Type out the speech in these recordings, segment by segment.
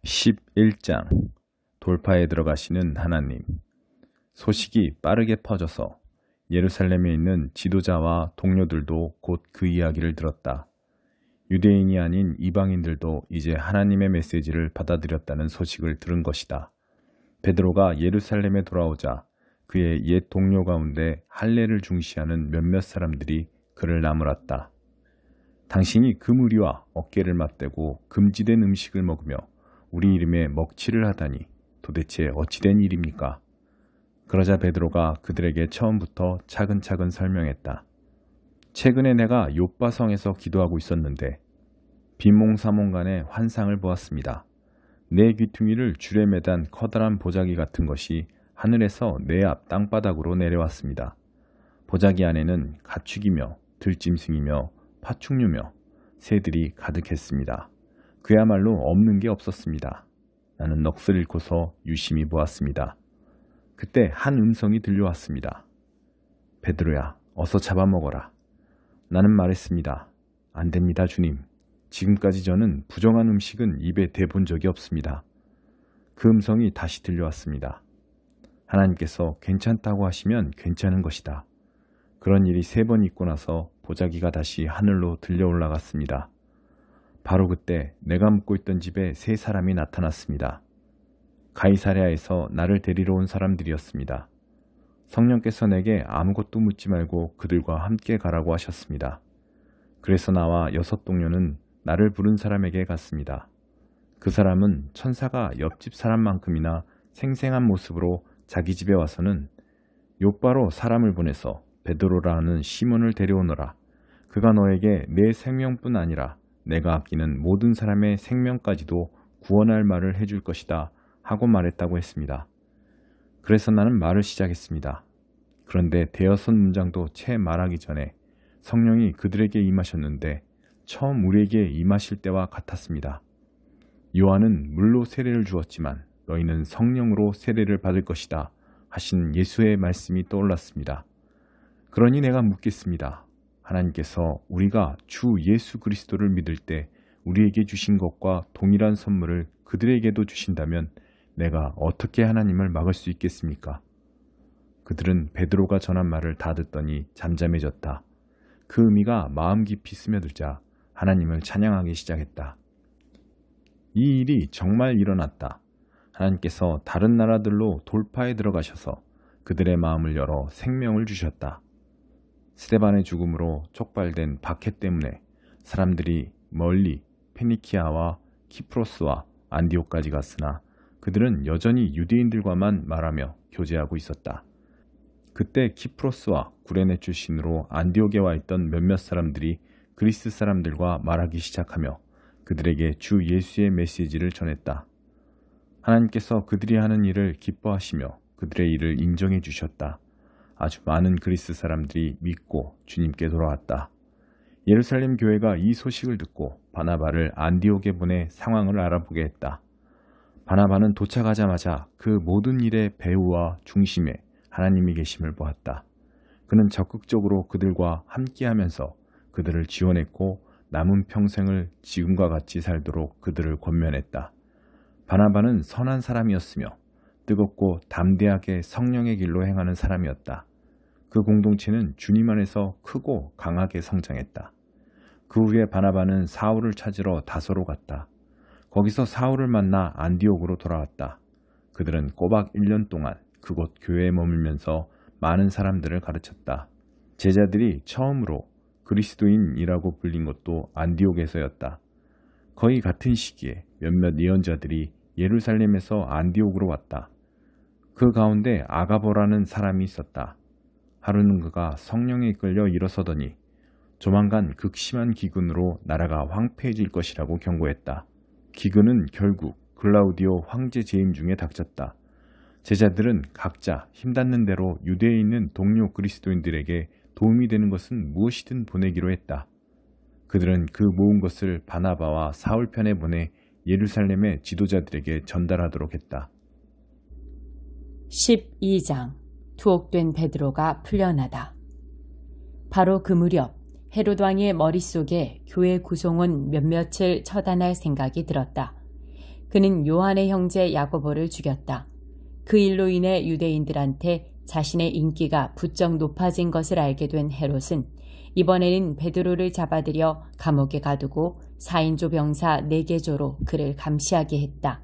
11장 돌파에 들어가시는 하나님. 소식이 빠르게 퍼져서 예루살렘에 있는 지도자와 동료들도 곧 그 이야기를 들었다. 유대인이 아닌 이방인들도 이제 하나님의 메시지를 받아들였다는 소식을 들은 것이다. 베드로가 예루살렘에 돌아오자 그의 옛 동료 가운데 할례를 중시하는 몇몇 사람들이 그를 나무랐다. 당신이 그 무리와 어깨를 맞대고 금지된 음식을 먹으며 우리 이름에 먹칠을 하다니 도대체 어찌된 일입니까? 그러자 베드로가 그들에게 처음부터 차근차근 설명했다. 최근에 내가 욥바성에서 기도하고 있었는데 비몽사몽간에 환상을 보았습니다. 내 귀퉁이를 줄에 매단 커다란 보자기 같은 것이 하늘에서 내 앞 땅바닥으로 내려왔습니다. 보자기 안에는 가축이며 들짐승이며 파충류며 새들이 가득했습니다. 그야말로 없는 게 없었습니다. 나는 넋을 잃고서 유심히 보았습니다. 그때 한 음성이 들려왔습니다. 베드로야, 어서 잡아먹어라. 나는 말했습니다. 안 됩니다, 주님. 지금까지 저는 부정한 음식은 입에 대본 적이 없습니다. 그 음성이 다시 들려왔습니다. 하나님께서 괜찮다고 하시면 괜찮은 것이다. 그런 일이 3번 있고 나서 보자기가 다시 하늘로 들려 올라갔습니다. 바로 그때 내가 묵고 있던 집에 3사람이 나타났습니다. 가이사랴에서 나를 데리러 온 사람들이었습니다. 성령께서 내게 아무것도 묻지 말고 그들과 함께 가라고 하셨습니다. 그래서 나와 6 동료는 나를 부른 사람에게 갔습니다. 그 사람은 천사가 옆집 사람만큼이나 생생한 모습으로 자기 집에 와서는 욥바로 사람을 보내서 베드로라 하는 시몬을 데려오너라. 그가 너에게 내 생명뿐 아니라 내가 아끼는 모든 사람의 생명까지도 구원할 말을 해줄 것이다 하고 말했다고 했습니다. 그래서 나는 말을 시작했습니다. 그런데 대여섯 문장도 채 말하기 전에 성령이 그들에게 임하셨는데 처음 우리에게 임하실 때와 같았습니다. 요한은 물로 세례를 주었지만 너희는 성령으로 세례를 받을 것이다 하신 예수의 말씀이 떠올랐습니다. 그러니 내가 묻겠습니다. 하나님께서 우리가 주 예수 그리스도를 믿을 때 우리에게 주신 것과 동일한 선물을 그들에게도 주신다면 내가 어떻게 하나님을 막을 수 있겠습니까? 그들은 베드로가 전한 말을 다 듣더니 잠잠해졌다. 그 의미가 마음 깊이 스며들자 하나님을 찬양하기 시작했다. 이 일이 정말 일어났다. 하나님께서 다른 나라들로 돌파에 들어가셔서 그들의 마음을 열어 생명을 주셨다. 스데반의 죽음으로 촉발된 박해 때문에 사람들이 멀리 페니키아와 키프로스와 안디옥까지 갔으나 그들은 여전히 유대인들과만 말하며 교제하고 있었다. 그때 키프로스와 구레네 출신으로 안디옥에 와 있던 몇몇 사람들이 그리스 사람들과 말하기 시작하며 그들에게 주 예수의 메시지를 전했다. 하나님께서 그들이 하는 일을 기뻐하시며 그들의 일을 인정해 주셨다. 아주 많은 그리스 사람들이 믿고 주님께 돌아왔다. 예루살렘 교회가 이 소식을 듣고 바나바를 안디옥에 보내 상황을 알아보게 했다. 바나바는 도착하자마자 그 모든 일의 배후와 중심에 하나님이 계심을 보았다. 그는 적극적으로 그들과 함께하면서 그들을 지원했고 남은 평생을 지금과 같이 살도록 그들을 권면했다. 바나바는 선한 사람이었으며 뜨겁고 담대하게 성령의 길로 행하는 사람이었다. 그 공동체는 주님 안에서 크고 강하게 성장했다. 그 후에 바나바는 사울을 찾으러 다소로 갔다. 거기서 사울을 만나 안디옥으로 돌아왔다. 그들은 꼬박 1년 동안 그곳 교회에 머물면서 많은 사람들을 가르쳤다. 제자들이 처음으로 그리스도인이라고 불린 것도 안디옥에서였다. 거의 같은 시기에 몇몇 예언자들이 예루살렘에서 안디옥으로 왔다. 그 가운데 아가보라는 사람이 있었다. 하루는 그가 성령에 이끌려 일어서더니 조만간 극심한 기근으로 나라가 황폐해질 것이라고 경고했다. 기근은 결국 글라우디오 황제 재임 중에 닥쳤다. 제자들은 각자 힘닿는 대로 유대에 있는 동료 그리스도인들에게 도움이 되는 것은 무엇이든 보내기로 했다. 그들은 그 모은 것을 바나바와 사울 편에 보내 예루살렘의 지도자들에게 전달하도록 했다. 12장 투옥된 베드로가 풀려나다. 바로 그 무렵 헤롯 왕의 머릿속에 교회 구성원 몇몇을 처단할 생각이 들었다. 그는 요한의 형제 야고보를 죽였다. 그 일로 인해 유대인들한테 자신의 인기가 부쩍 높아진 것을 알게 된 헤롯은 이번에는 베드로를 잡아들여 감옥에 가두고 4인조 병사 4개조로 그를 감시하게 했다.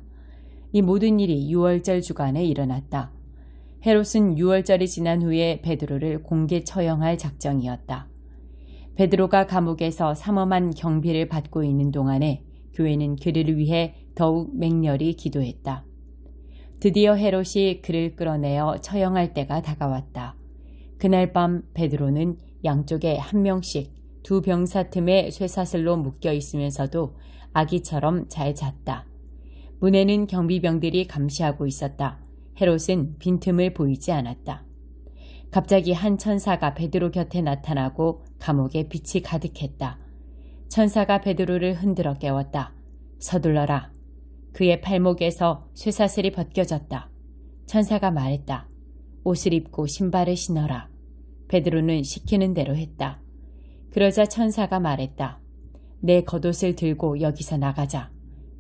이 모든 일이 6월절 주간에 일어났다. 헤롯은 6월절이 지난 후에 베드로를 공개 처형할 작정이었다. 베드로가 감옥에서 삼엄한 경비를 받고 있는 동안에 교회는 그를 위해 더욱 맹렬히 기도했다. 드디어 헤롯이 그를 끌어내어 처형할 때가 다가왔다. 그날 밤 베드로는 양쪽에 한 명씩 2 병사 틈에 쇠사슬로 묶여 있으면서도 아기처럼 잘 잤다. 문에는 경비병들이 감시하고 있었다. 헤롯은 빈틈을 보이지 않았다. 갑자기 한 천사가 베드로 곁에 나타나고 감옥에 빛이 가득했다. 천사가 베드로를 흔들어 깨웠다. 서둘러라. 그의 팔목에서 쇠사슬이 벗겨졌다. 천사가 말했다. 옷을 입고 신발을 신어라. 베드로는 시키는 대로 했다. 그러자 천사가 말했다. 내 겉옷을 들고 여기서 나가자.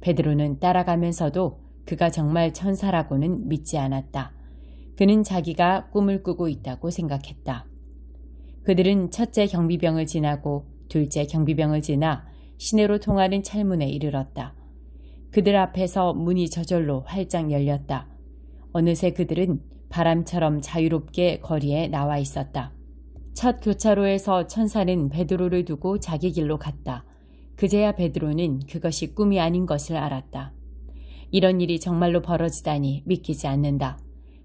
베드로는 따라가면서도 그가 정말 천사라고는 믿지 않았다. 그는 자기가 꿈을 꾸고 있다고 생각했다. 그들은 첫째 경비병을 지나고 둘째 경비병을 지나 시내로 통하는 철문에 이르렀다. 그들 앞에서 문이 저절로 활짝 열렸다. 어느새 그들은 바람처럼 자유롭게 거리에 나와 있었다. 첫 교차로에서 천사는 베드로를 두고 자기 길로 갔다. 그제야 베드로는 그것이 꿈이 아닌 것을 알았다. 이런 일이 정말로 벌어지다니 믿기지 않는다.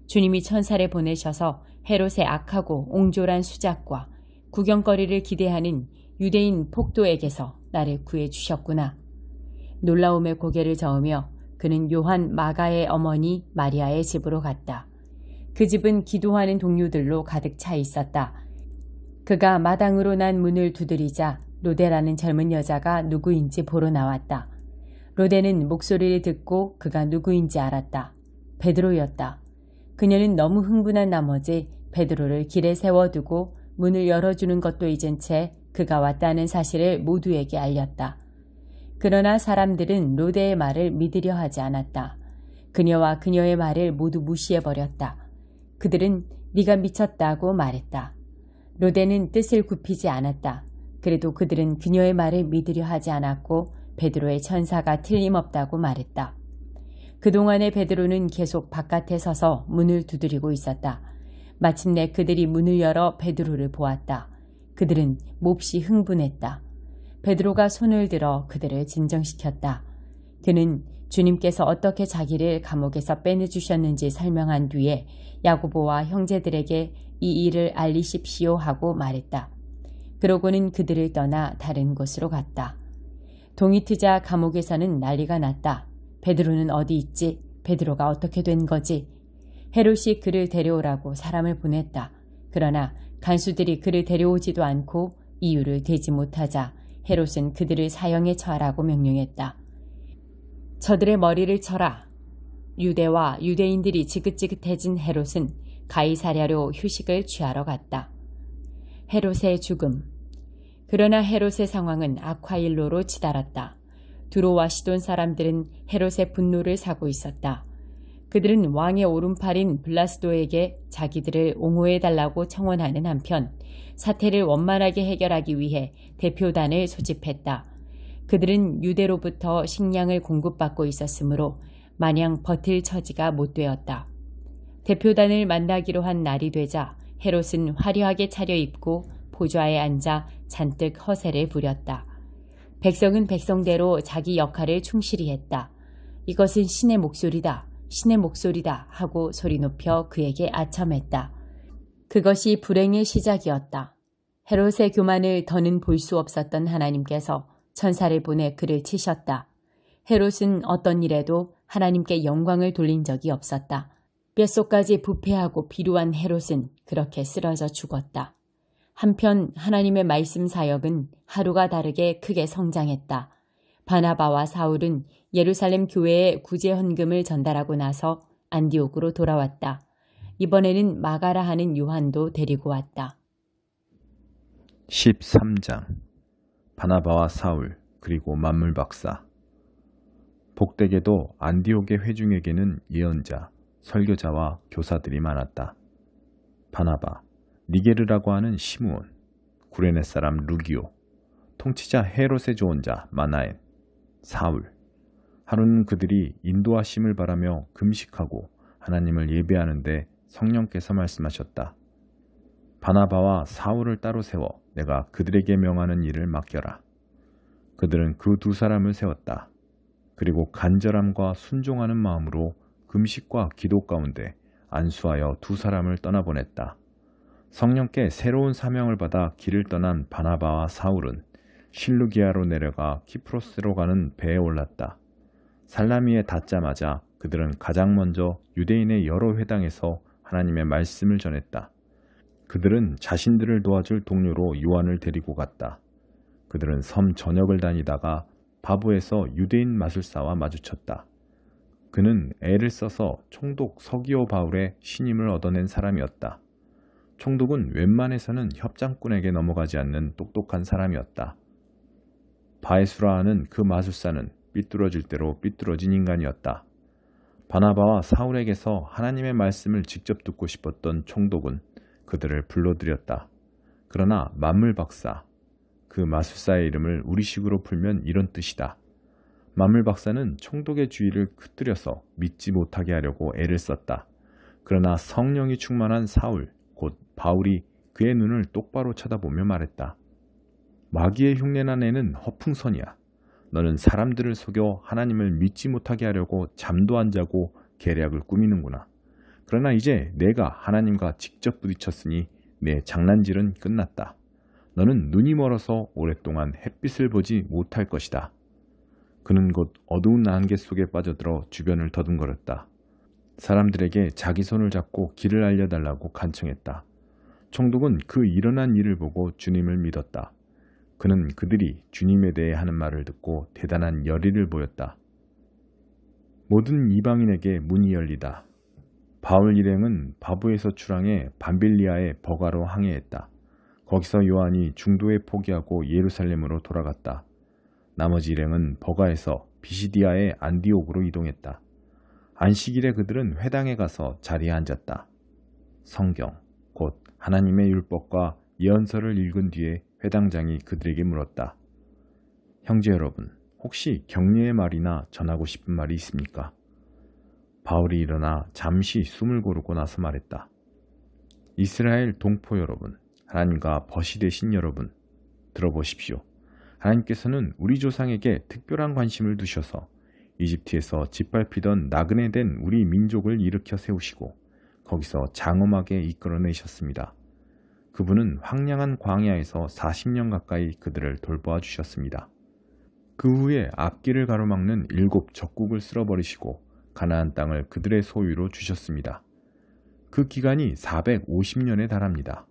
주님이 천사를 보내셔서 헤롯의 악하고 옹졸한 수작과 구경거리를 기대하는 유대인 폭도에게서 나를 구해주셨구나. 놀라움에 고개를 저으며 그는 요한 마가의 어머니 마리아의 집으로 갔다. 그 집은 기도하는 동료들로 가득 차 있었다. 그가 마당으로 난 문을 두드리자 로데라는 젊은 여자가 누구인지 보러 나왔다. 로데는 목소리를 듣고 그가 누구인지 알았다. 베드로였다. 그녀는 너무 흥분한 나머지 베드로를 길에 세워두고 문을 열어주는 것도 잊은 채 그가 왔다는 사실을 모두에게 알렸다. 그러나 사람들은 로데의 말을 믿으려 하지 않았다. 그녀와 그녀의 말을 모두 무시해버렸다. 그들은 네가 미쳤다고 말했다. 로데는 뜻을 굽히지 않았다. 그래도 그들은 그녀의 말을 믿으려 하지 않았고 베드로의 천사가 틀림없다고 말했다. 그동안에 베드로는 계속 바깥에 서서 문을 두드리고 있었다. 마침내 그들이 문을 열어 베드로를 보았다. 그들은 몹시 흥분했다. 베드로가 손을 들어 그들을 진정시켰다. 그는 주님께서 어떻게 자기를 감옥에서 빼내주셨는지 설명한 뒤에 야고보와 형제들에게 이 일을 알리십시오 하고 말했다. 그러고는 그들을 떠나 다른 곳으로 갔다. 동이 트자 감옥에서는 난리가 났다. 베드로는 어디 있지? 베드로가 어떻게 된 거지? 헤롯이 그를 데려오라고 사람을 보냈다. 그러나 간수들이 그를 데려오지도 않고 이유를 대지 못하자 헤롯은 그들을 사형에 처하라고 명령했다. 저들의 머리를 쳐라. 유대와 유대인들이 지긋지긋해진 헤롯은 가이사랴로 휴식을 취하러 갔다. 헤롯의 죽음. 그러나 헤롯의 상황은 악화일로로 치달았다. 두로와 시돈 사람들은 헤롯의 분노를 사고 있었다. 그들은 왕의 오른팔인 블라스도에게 자기들을 옹호해달라고 청원하는 한편 사태를 원만하게 해결하기 위해 대표단을 소집했다. 그들은 유대로부터 식량을 공급받고 있었으므로 마냥 버틸 처지가 못 되었다. 대표단을 만나기로 한 날이 되자 헤롯은 화려하게 차려입고 보좌에 앉아 잔뜩 허세를 부렸다. 백성은 백성대로 자기 역할을 충실히 했다. 이것은 신의 목소리다. 신의 목소리다 하고 소리 높여 그에게 아첨했다. 그것이 불행의 시작이었다. 헤롯의 교만을 더는 볼 수 없었던 하나님께서 천사를 보내 그를 치셨다. 헤롯은 어떤 일에도 하나님께 영광을 돌린 적이 없었다. 뼛속까지 부패하고 비루한 헤롯은 그렇게 쓰러져 죽었다. 한편 하나님의 말씀 사역은 하루가 다르게 크게 성장했다. 바나바와 사울은 예루살렘 교회에 구제 헌금을 전달하고 나서 안디옥으로 돌아왔다. 이번에는 마가라 하는 요한도 데리고 왔다. 13장 바나바와 사울 그리고 만물박사. 복되게도 안디옥의 회중에게는 예언자, 설교자와 교사들이 많았다. 바나바, 니게르라고 하는 시므온, 구레네 사람 루기오, 통치자 헤롯의 조언자 마나엔, 사울. 하루는 그들이 인도하심을 바라며 금식하고 하나님을 예배하는데 성령께서 말씀하셨다. 바나바와 사울을 따로 세워 내가 그들에게 명하는 일을 맡겨라. 그들은 그 두 사람을 세웠다. 그리고 간절함과 순종하는 마음으로 금식과 기도 가운데 안수하여 두 사람을 떠나보냈다. 성령께 새로운 사명을 받아 길을 떠난 바나바와 사울은 실루기아로 내려가 키프로스로 가는 배에 올랐다. 살라미에 닿자마자 그들은 가장 먼저 유대인의 여러 회당에서 하나님의 말씀을 전했다. 그들은 자신들을 도와줄 동료로 요한을 데리고 갔다. 그들은 섬 전역을 다니다가 바부에서 유대인 마술사와 마주쳤다. 그는 애를 써서 총독 서기오 바울의 신임을 얻어낸 사람이었다. 총독은 웬만해서는 협장꾼에게 넘어가지 않는 똑똑한 사람이었다. 바에수라 하는 그 마술사는 삐뚤어질 대로 삐뚤어진 인간이었다. 바나바와 사울에게서 하나님의 말씀을 직접 듣고 싶었던 총독은 그들을 불러들였다. 그러나 만물박사, 그 마술사의 이름을 우리식으로 풀면 이런 뜻이다. 만물박사는 총독의 주의를 흩뜨려서 믿지 못하게 하려고 애를 썼다. 그러나 성령이 충만한 사울, 곧 바울이 그의 눈을 똑바로 쳐다보며 말했다. 마귀의 흉내난 애는 허풍선이야. 너는 사람들을 속여 하나님을 믿지 못하게 하려고 잠도 안 자고 계략을 꾸미는구나. 그러나 이제 내가 하나님과 직접 부딪혔으니 내 장난질은 끝났다. 너는 눈이 멀어서 오랫동안 햇빛을 보지 못할 것이다. 그는 곧 어두운 안개 속에 빠져들어 주변을 더듬거렸다. 사람들에게 자기 손을 잡고 길을 알려달라고 간청했다. 총독은 그 일어난 일을 보고 주님을 믿었다. 그는 그들이 주님에 대해 하는 말을 듣고 대단한 열의를 보였다. 모든 이방인에게 문이 열리다. 바울 일행은 바부에서 출항해 밤빌리아의 버가로 항해했다. 거기서 요한이 중도에 포기하고 예루살렘으로 돌아갔다. 나머지 일행은 버가에서 비시디아의 안디옥으로 이동했다. 안식일에 그들은 회당에 가서 자리에 앉았다. 성경, 곧 하나님의 율법과 예언서를 읽은 뒤에 회당장이 그들에게 물었다. 형제 여러분, 혹시 격려의 말이나 전하고 싶은 말이 있습니까? 바울이 일어나 잠시 숨을 고르고 나서 말했다. 이스라엘 동포 여러분, 하나님과 벗이 되신 여러분, 들어보십시오. 하나님께서는 우리 조상에게 특별한 관심을 두셔서 이집트에서 짓밟히던 나그네 된 우리 민족을 일으켜 세우시고 거기서 장엄하게 이끌어내셨습니다. 그분은 황량한 광야에서 40년 가까이 그들을 돌보아 주셨습니다. 그 후에 앞길을 가로막는 7 적국을 쓸어버리시고 가나안 땅을 그들의 소유로 주셨습니다. 그 기간이 450년에 달합니다.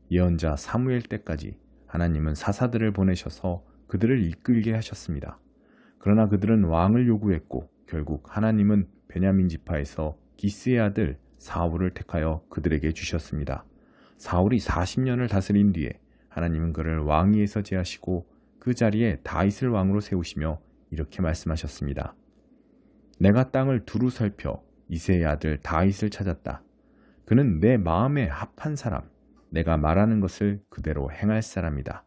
예언자 사무엘 때까지 하나님은 사사들을 보내셔서 그들을 이끌게 하셨습니다. 그러나 그들은 왕을 요구했고 결국 하나님은 베냐민 지파에서 기스의 아들 사울을 택하여 그들에게 주셨습니다. 사울이 40년을 다스린 뒤에 하나님은 그를 왕위에서 제하시고 그 자리에 다윗을 왕으로 세우시며 이렇게 말씀하셨습니다. 내가 땅을 두루 살펴 이새의 아들 다윗을 찾았다. 그는 내 마음에 합한 사람, 내가 말하는 것을 그대로 행할 사람이다.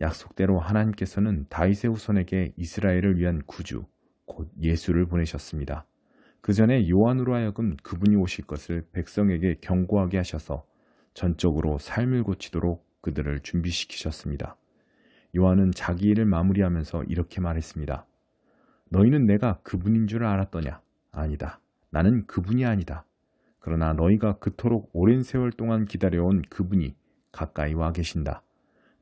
약속대로 하나님께서는 다윗의 후손에게 이스라엘을 위한 구주, 곧 예수를 보내셨습니다. 그 전에 요한으로 하여금 그분이 오실 것을 백성에게 경고하게 하셔서 전적으로 삶을 고치도록 그들을 준비시키셨습니다. 요한은 자기 일을 마무리하면서 이렇게 말했습니다. 너희는 내가 그분인 줄 알았더냐? 아니다. 나는 그분이 아니다. 그러나 너희가 그토록 오랜 세월 동안 기다려온 그분이 가까이 와 계신다.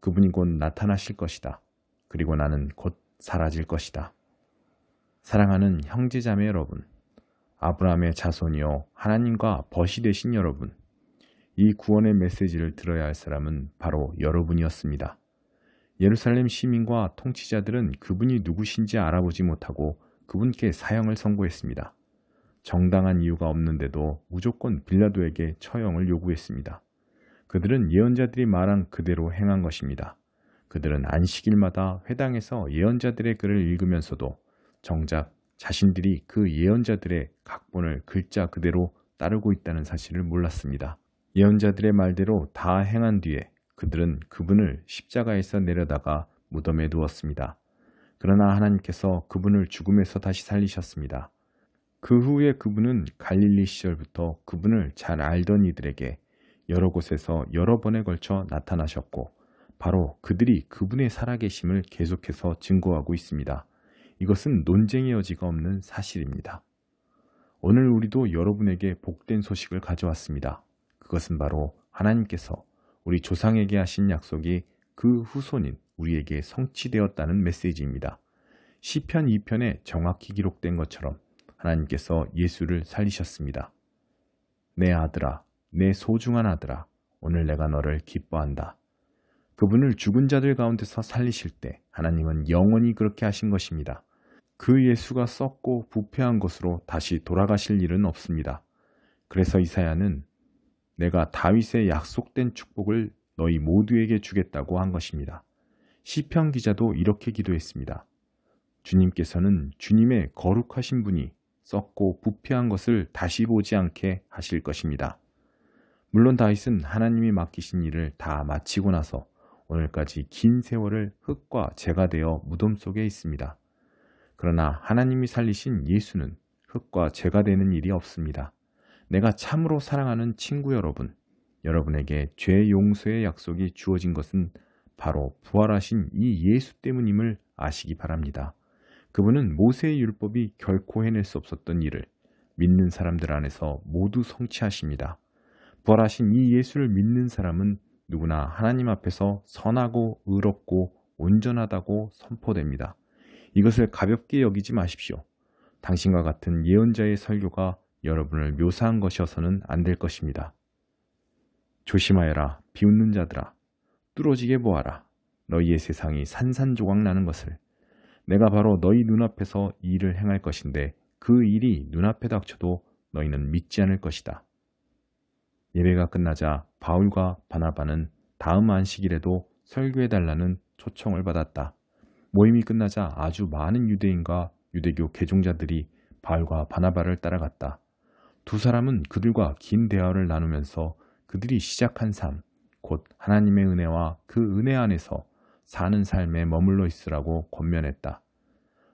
그분이 곧 나타나실 것이다. 그리고 나는 곧 사라질 것이다. 사랑하는 형제자매 여러분, 아브라함의 자손이요 하나님과 벗이 되신 여러분, 이 구원의 메시지를 들어야 할 사람은 바로 여러분이었습니다. 예루살렘 시민과 통치자들은 그분이 누구신지 알아보지 못하고 그분께 사형을 선고했습니다. 정당한 이유가 없는데도 무조건 빌라도에게 처형을 요구했습니다. 그들은 예언자들이 말한 그대로 행한 것입니다. 그들은 안식일마다 회당에서 예언자들의 글을 읽으면서도 정작 자신들이 그 예언자들의 각본을 글자 그대로 따르고 있다는 사실을 몰랐습니다. 예언자들의 말대로 다 행한 뒤에 그들은 그분을 십자가에서 내려다가 무덤에 두었습니다. 그러나 하나님께서 그분을 죽음에서 다시 살리셨습니다. 그 후에 그분은 갈릴리 시절부터 그분을 잘 알던 이들에게 여러 곳에서 여러 번에 걸쳐 나타나셨고 바로 그들이 그분의 살아계심을 계속해서 증거하고 있습니다. 이것은 논쟁의 여지가 없는 사실입니다. 오늘 우리도 여러분에게 복된 소식을 가져왔습니다. 그것은 바로 하나님께서 우리 조상에게 하신 약속이 그 후손인 우리에게 성취되었다는 메시지입니다. 시편 2편에 정확히 기록된 것처럼 하나님께서 예수를 살리셨습니다. 내 아들아, 내 소중한 아들아, 오늘 내가 너를 기뻐한다. 그분을 죽은 자들 가운데서 살리실 때 하나님은 영원히 그렇게 하신 것입니다. 그 예수가 썩고 부패한 것으로 다시 돌아가실 일은 없습니다. 그래서 이사야는 내가 다윗의 약속된 축복을 너희 모두에게 주겠다고 한 것입니다. 시편 기자도 이렇게 기도했습니다. 주님께서는 주님의 거룩하신 분이 썩고 부패한 것을 다시 보지 않게 하실 것입니다. 물론 다윗은 하나님이 맡기신 일을 다 마치고 나서 오늘까지 긴 세월을 흙과 재가 되어 무덤 속에 있습니다. 그러나 하나님이 살리신 예수는 흙과 재가 되는 일이 없습니다. 내가 참으로 사랑하는 친구 여러분, 여러분에게 죄 용서의 약속이 주어진 것은 바로 부활하신 이 예수 때문임을 아시기 바랍니다. 그분은 모세의 율법이 결코 해낼 수 없었던 일을 믿는 사람들 안에서 모두 성취하십니다. 부활하신 이 예수를 믿는 사람은 누구나 하나님 앞에서 선하고 의롭고 온전하다고 선포됩니다. 이것을 가볍게 여기지 마십시오. 당신과 같은 예언자의 설교가 여러분을 묘사한 것이어서는 안 될 것입니다. 조심하여라, 비웃는 자들아. 뚫어지게 보아라. 너희의 세상이 산산조각 나는 것을. 내가 바로 너희 눈앞에서 이 일을 행할 것인데 그 일이 눈앞에 닥쳐도 너희는 믿지 않을 것이다. 예배가 끝나자 바울과 바나바는 다음 안식일에도 설교해달라는 초청을 받았다. 모임이 끝나자 아주 많은 유대인과 유대교 개종자들이 바울과 바나바를 따라갔다. 두 사람은 그들과 긴 대화를 나누면서 그들이 시작한 삶, 곧 하나님의 은혜와 그 은혜 안에서 사는 삶에 머물러 있으라고 권면했다.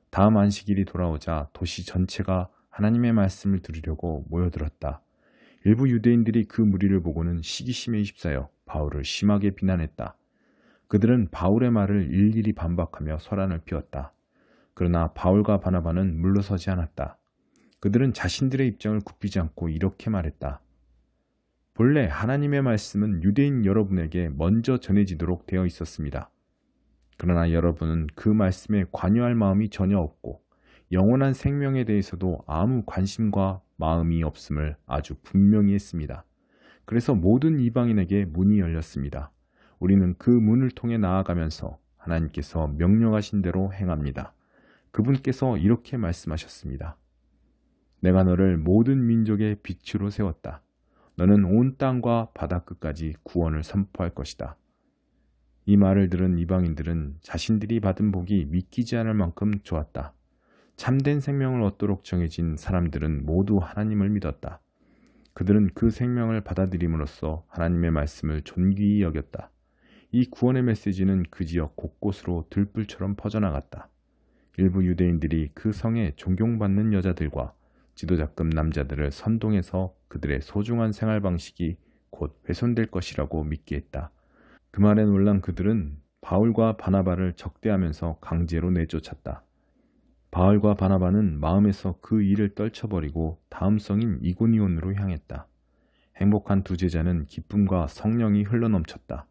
다음 안식일이 돌아오자 도시 전체가 하나님의 말씀을 들으려고 모여들었다. 일부 유대인들이 그 무리를 보고는 시기심에 휩싸여 바울을 심하게 비난했다. 그들은 바울의 말을 일일이 반박하며 소란을 피웠다. 그러나 바울과 바나바는 물러서지 않았다. 그들은 자신들의 입장을 굽히지 않고 이렇게 말했다. 본래 하나님의 말씀은 유대인 여러분에게 먼저 전해지도록 되어 있었습니다. 그러나 여러분은 그 말씀에 관여할 마음이 전혀 없고 영원한 생명에 대해서도 아무 관심과 마음이 없음을 아주 분명히 했습니다. 그래서 모든 이방인에게 문이 열렸습니다. 우리는 그 문을 통해 나아가면서 하나님께서 명령하신 대로 행합니다. 그분께서 이렇게 말씀하셨습니다. 내가 너를 모든 민족의 빛으로 세웠다. 너는 온 땅과 바다 끝까지 구원을 선포할 것이다. 이 말을 들은 이방인들은 자신들이 받은 복이 믿기지 않을 만큼 좋았다. 참된 생명을 얻도록 정해진 사람들은 모두 하나님을 믿었다. 그들은 그 생명을 받아들임으로써 하나님의 말씀을 존귀히 여겼다. 이 구원의 메시지는 그 지역 곳곳으로 들불처럼 퍼져나갔다. 일부 유대인들이 그 성에 존경받는 여자들과 지도자급 남자들을 선동해서 그들의 소중한 생활 방식이 곧 훼손될 것이라고 믿게 했다. 그 말에 놀란 그들은 바울과 바나바를 적대하면서 강제로 내쫓았다. 바울과 바나바는 마음에서 그 일을 떨쳐버리고 다음 성인 이고니온으로 향했다. 행복한 두 제자는 기쁨과 성령이 흘러넘쳤다.